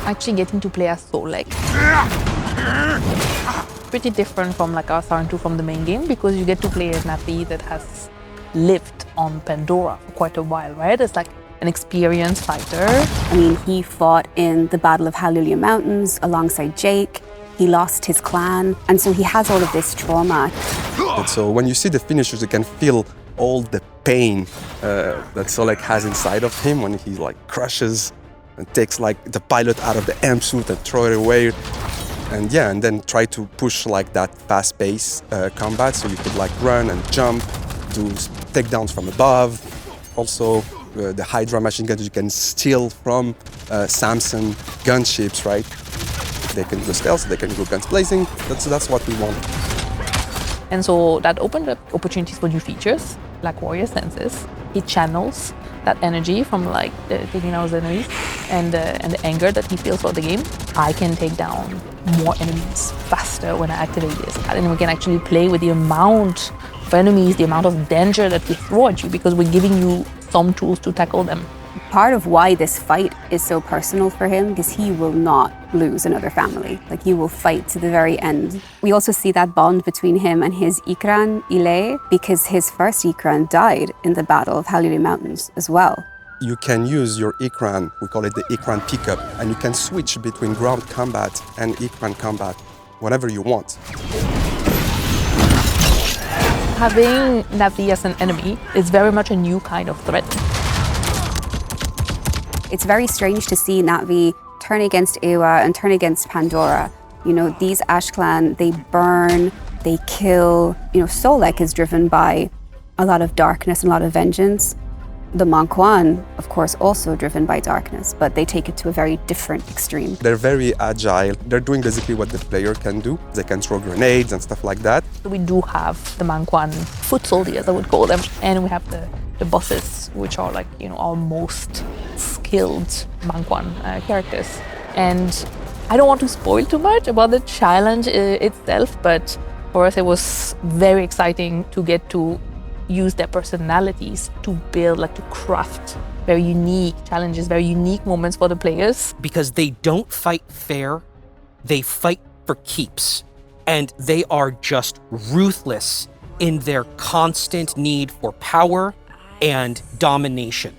actually getting to play as Solek. Pretty different from like our Saran 2 from the main game, because you get to play as Navi that has lived on Pandora for quite a while, right? It's like an experienced fighter. I mean, he fought in the Battle of Hallelujah Mountains alongside Jake. He lost his clan, and so he has all of this trauma. And so when you see the finishers, you can feel all the pain that Solek has inside of him when he like crushes and takes like the pilot out of the amp suit and throw it away. And yeah, and then try to push like that fast-paced combat, so you could like run and jump, do takedowns from above. Also, the Hydra machine guns you can steal from Samson gunships, right? They can do stealth, they can do guns blazing. That's what we want. And so that opened up opportunities for new features, like Warrior Senses. He channels that energy from like taking out his enemies and the anger that he feels for the game. I can take down more enemies faster when I activate this. And we can actually play with the amount of enemies, the amount of danger that we throw at you, because we're giving you some tools to tackle them. Part of why this fight is so personal for him is he will not lose another family. Like, he will fight to the very end. We also see that bond between him and his ikran, Ile, because his first ikran died in the Battle of Hallelujah Mountains as well. You can use your ikran, we call it the ikran pickup, and you can switch between ground combat and ikran combat whenever you want. Having Navi as an enemy is very much a new kind of threat. It's very strange to see Navi turn against Ewa and turn against Pandora. You know, these Ash Clan, they burn, they kill. You know, Solek is driven by a lot of darkness and a lot of vengeance. The Manquan, of course, also driven by darkness, but they take it to a very different extreme. They're very agile. They're doing basically what the player can do. They can throw grenades and stuff like that. We do have the Manquan foot soldiers, I would call them, and we have the bosses, which are like, you know, our most skilled Manquan characters. And I don't want to spoil too much about the challenge itself, but for us it was very exciting to get to use their personalities to build, like to craft very unique challenges, very unique moments for the players. Because they don't fight fair, they fight for keeps. And they are just ruthless in their constant need for power and domination.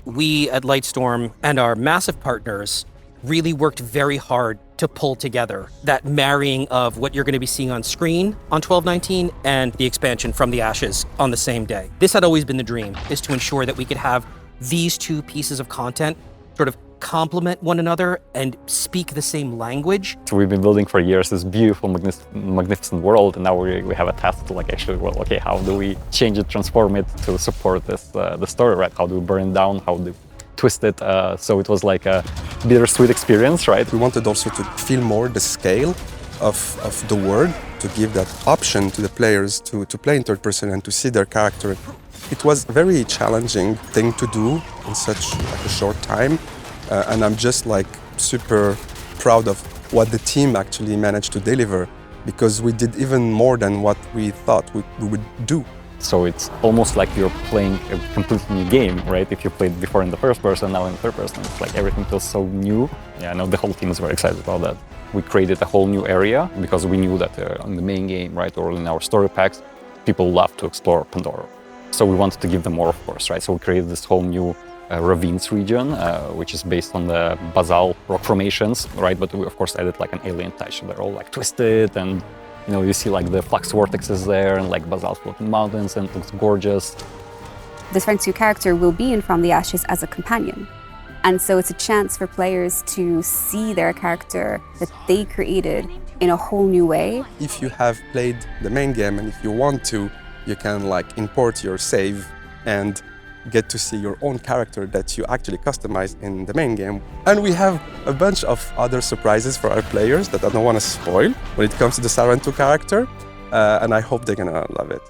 We at Lightstorm and our massive partners really worked very hard to pull together that marrying of what you're going to be seeing on screen on 12/19 and the expansion from the Ashes on the same day. This had always been the dream, is to ensure that we could have these two pieces of content sort of complement one another and speak the same language. So we've been building for years this beautiful, magnificent world, and now we have a task to like actually, well, okay, how do we change it, transform it to support this the story, right? How do we burn it down? How do we twist it? So it was like a bittersweet experience, right? We wanted also to feel more the scale of the world, to give that option to the players to play in third person and to see their character. It was a very challenging thing to do in such like a short time. And I'm just like super proud of what the team actually managed to deliver, because we did even more than what we thought we would do. So it's almost like you're playing a completely new game, right? If you played before in the first person, now in third person, it's like everything feels so new. Yeah, I know the whole team is very excited about that. We created a whole new area because we knew that in the main game, right, or in our story packs, people love to explore Pandora. So we wanted to give them more, of course, right? So we created this whole new ravines region, which is based on the basalt rock formations, right? But we of course added like an alien touch. They're all like twisted, and you know, you see like the flux vortexes there and like basalt floating mountains, and it looks gorgeous. This Frenzu character will be in From the Ashes as a companion. And so it's a chance for players to see their character that they created in a whole new way. If you have played the main game and if you want to, you can like import your save and get to see your own character that you actually customized in the main game. And we have a bunch of other surprises for our players that I don't want to spoil when it comes to the Saran 2 character, and I hope they're gonna love it.